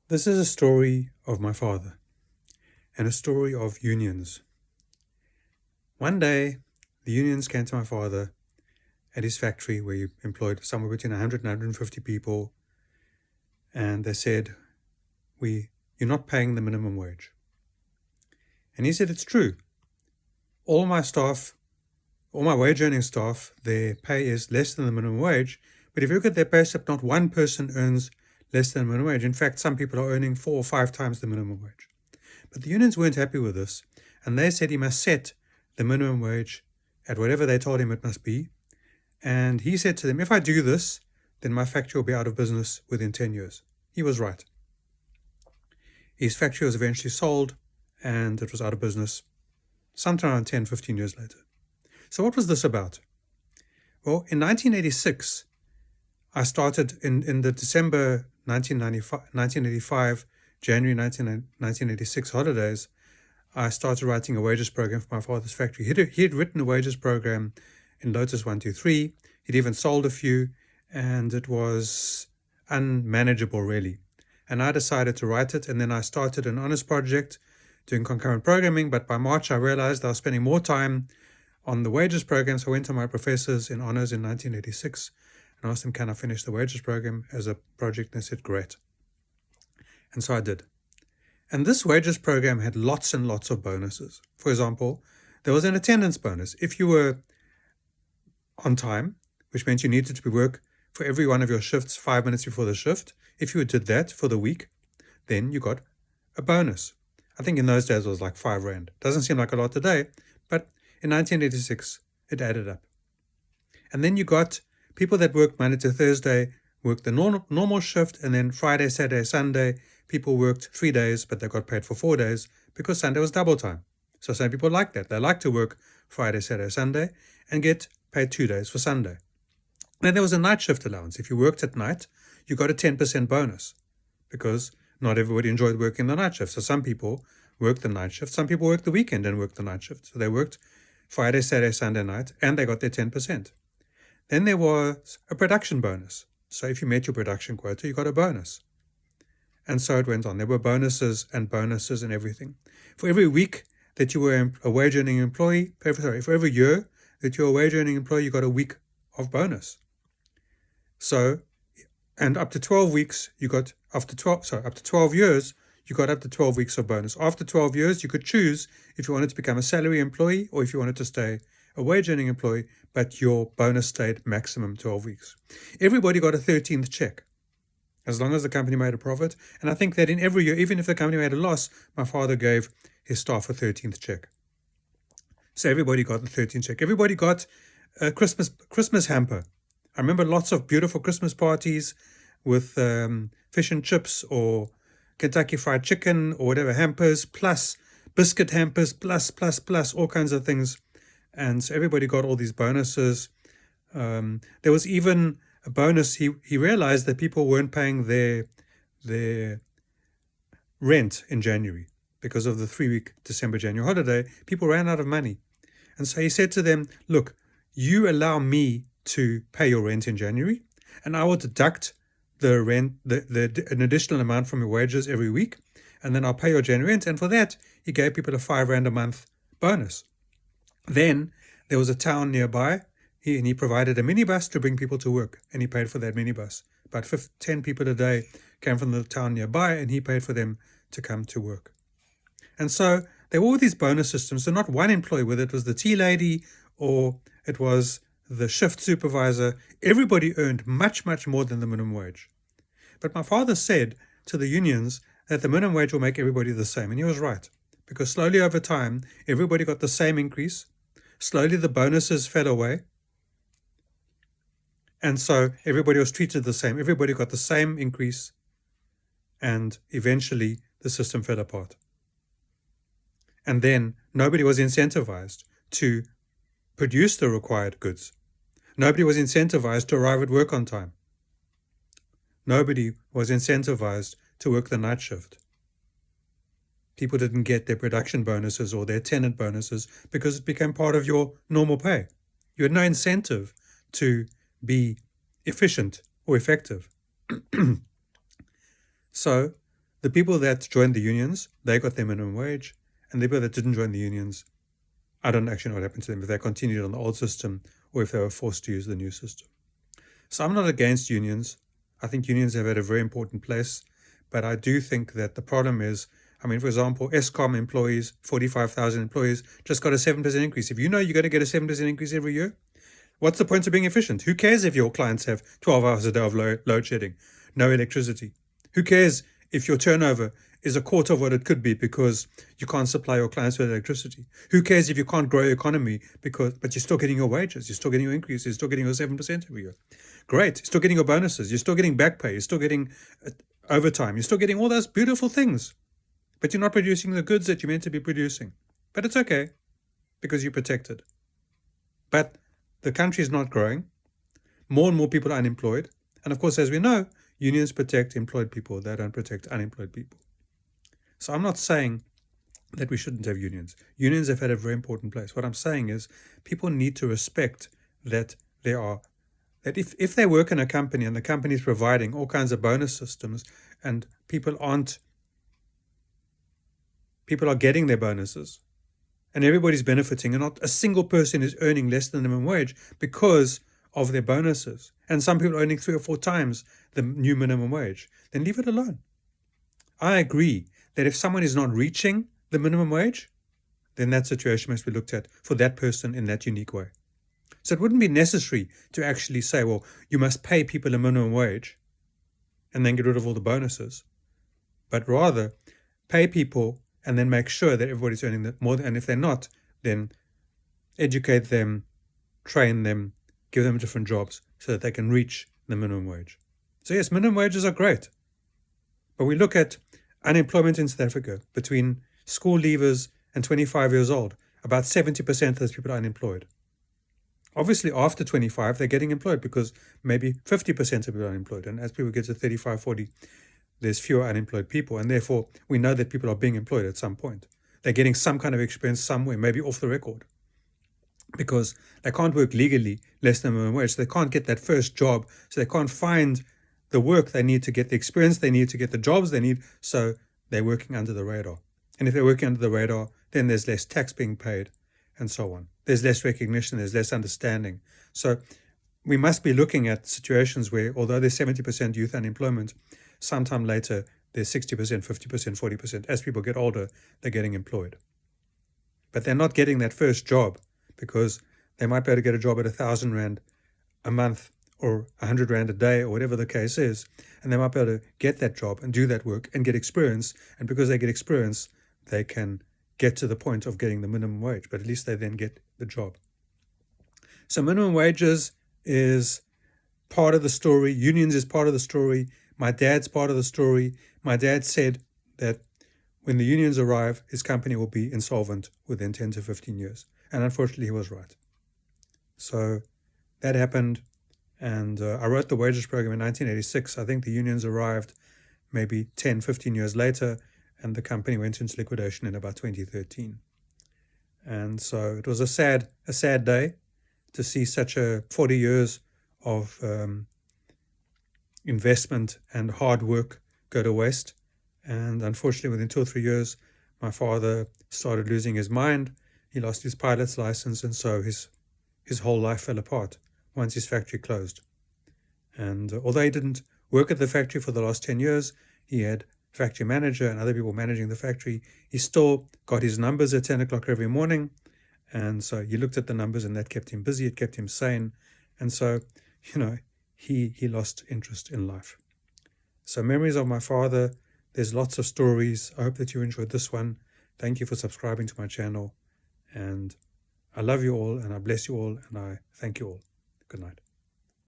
This is a story of my father and a story of unions. One day, the unions came to my father at his factory where he employed somewhere between 100 and 150 people, and they said, you're not paying the minimum wage. And he said, it's true. All my wage earning staff, their pay is less than the minimum wage, but if you look at their pay slip, not one person earns less than the minimum wage. In fact, some people are earning 4 or 5 times the minimum wage. But the unions weren't happy with this, and they said he must set the minimum wage at whatever they told him it must be. And he said to them, if I do this, then my factory will be out of business within 10 years. He was right. His factory was eventually sold, and it was out of business sometime around 10, 15 years later. So what was this about? Well, in 1986, I started in the December 1985, January 1986 holidays, I started writing a wages program for my father's factory. He had written a wages program in Lotus 123. He'd even sold a few, and it was unmanageable, really. And I decided to write it, and then I started an honors project doing concurrent programming. But by March, I realized I was spending more time on the wages program, so I went to my professors in honors in 1986 and asked them, can I finish the wages program as a project? And they said, great. And so I did. And this wages program had lots and lots of bonuses. For example, there was an attendance bonus. If you were on time, which meant you needed to be work for every one of your shifts 5 minutes before the shift, if you did that for the week, then you got a bonus. I think in those days it was like 5 Rand. Doesn't seem like a lot today, but in 1986, it added up. And then you got people that worked Monday to Thursday, worked the normal shift, and then Friday, Saturday, Sunday, people worked 3 days, but they got paid for 4 days because Sunday was double time. So some people like that. They like to work Friday, Saturday, Sunday, and get paid 2 days for Sunday. Then there was a night shift allowance. If you worked at night, you got a 10% bonus because not everybody enjoyed working the night shift. So some people worked the night shift. Some people worked the weekend and worked the night shift. So they worked Friday, Saturday, Sunday night, and they got their 10%. Then there was a production bonus. So if you met your production quota, you got a bonus. And so it went on. There were bonuses and everything. For every week that you were a wage-earning employee, for every year that you're a wage-earning employee, you got a week of bonus. So, and up to 12 weeks, up to 12 years, you got up to 12 weeks of bonus. After 12 years, you could choose if you wanted to become a salary employee or if you wanted to stay a wage-earning employee, but your bonus stayed maximum 12 weeks. Everybody got a 13th check, as long as the company made a profit. And I think that in every year, even if the company made a loss, my father gave his staff a 13th check. So everybody got the 13th check. Everybody got a Christmas hamper. I remember lots of beautiful Christmas parties with fish and chips or Kentucky Fried Chicken or whatever hampers, plus biscuit hampers, plus, all kinds of things. And so everybody got all these bonuses. There was even a bonus. He realized that people weren't paying their rent in January because of the 3-week December-January holiday. People ran out of money. And so he said to them, look, you allow me to pay your rent in January, and I will deduct the rent, an additional amount from your wages every week, and then I'll pay your January rent. And for that, he gave people a 5 Rand a month bonus. Then there was a town nearby, and he provided a minibus to bring people to work, and he paid for that minibus. About 10 people a day came from the town nearby, and he paid for them to come to work. And so there were all these bonus systems. So not one employee, whether it was the tea lady or it was the shift supervisor, everybody earned much, much more than the minimum wage. But my father said to the unions that the minimum wage will make everybody the same. And he was right, because slowly over time, everybody got the same increase. Slowly the bonuses fell away. And so everybody was treated the same. Everybody got the same increase. And eventually the system fell apart. And then nobody was incentivized to produce the required goods. Nobody was incentivized to arrive at work on time. Nobody was incentivized to work the night shift. People didn't get their production bonuses or their tenant bonuses because it became part of your normal pay. You had no incentive to be efficient or effective. So the people that joined the unions, they got their minimum wage, and the people that didn't join the unions, I don't actually know what happened to them, if they continued on the old system or if they were forced to use the new system. So I'm not against unions. I think unions have had a very important place, but I do think that the problem is, for example, Eskom employees, 45,000 employees, just got a 7% increase. If you know you're going to get a 7% increase every year, what's the point of being efficient? Who cares if your clients have 12 hours a day of load shedding, no electricity? Who cares if your turnover is a quarter of what it could be because you can't supply your clients with electricity? Who cares if you can't grow your economy but you're still getting your wages, you're still getting your increase, you're still getting your 7% every year? Great, you're still getting your bonuses, you're still getting back pay, you're still getting overtime, you're still getting all those beautiful things, but you're not producing the goods that you're meant to be producing. But it's okay because you're protected. But the country is not growing. More and more people are unemployed. And of course, as we know, unions protect employed people. They don't protect unemployed people. So I'm not saying that we shouldn't have unions. Unions have had a very important place. What I'm saying is people need to respect that if they work in a company and the company is providing all kinds of bonus systems and people are getting their bonuses and everybody's benefiting and not a single person is earning less than the minimum wage because of their bonuses, and some people are earning 3 or 4 times the new minimum wage, then leave it alone. I agree that if someone is not reaching the minimum wage, then that situation must be looked at for that person in that unique way. So it wouldn't be necessary to actually say, well, you must pay people a minimum wage and then get rid of all the bonuses, but rather pay people and then make sure that everybody's earning more. And if they're not, then educate them, train them, give them different jobs so that they can reach the minimum wage. So yes, minimum wages are great. But we look at unemployment in South Africa between school leavers and 25 years old. About 70% of those people are unemployed. Obviously, after 25, they're getting employed because maybe 50% of people are unemployed. And as people get to 35, 40, there's fewer unemployed people. And therefore, we know that people are being employed at some point. They're getting some kind of experience somewhere, maybe off the record, because they can't work legally less than minimum wage. So they can't get that first job. So they can't find the work they need to get the experience they need to get the jobs they need. So they're working under the radar. And if they're working under the radar, then there's less tax being paid and so on. There's less recognition, there's less understanding. So we must be looking at situations where, although there's 70% youth unemployment, sometime later there's 60%, 50%, 40%. As people get older, they're getting employed. But they're not getting that first job because they might be able to get a job at 1,000 Rand a month or 100 Rand a day or whatever the case is. And they might be able to get that job and do that work and get experience. And because they get experience, they can get to the point of getting the minimum wage, but at least they then get the job. So minimum wages is part of the story. Unions is part of the story. My dad's part of the story. My dad said that when the unions arrive, his company will be insolvent within 10 to 15 years. And unfortunately, he was right. So that happened. And I wrote the wages program in 1986. I think the unions arrived maybe 10, 15 years later, and the company went into liquidation in about 2013. And so it was a sad day to see such a 40 years of investment and hard work go to waste. And unfortunately, within 2 or 3 years, my father started losing his mind. He lost his pilot's license, and so his whole life fell apart once his factory closed. And although he didn't work at the factory for the last 10 years, he had a factory manager and other people managing the factory. He still got his numbers at 10 o'clock every morning. And so he looked at the numbers, and that kept him busy. It kept him sane. And so, he lost interest in life. So memories of my father. There's lots of stories. I hope that you enjoyed this one. Thank you for subscribing to my channel. And I love you all, and I bless you all, and I thank you all. Good night.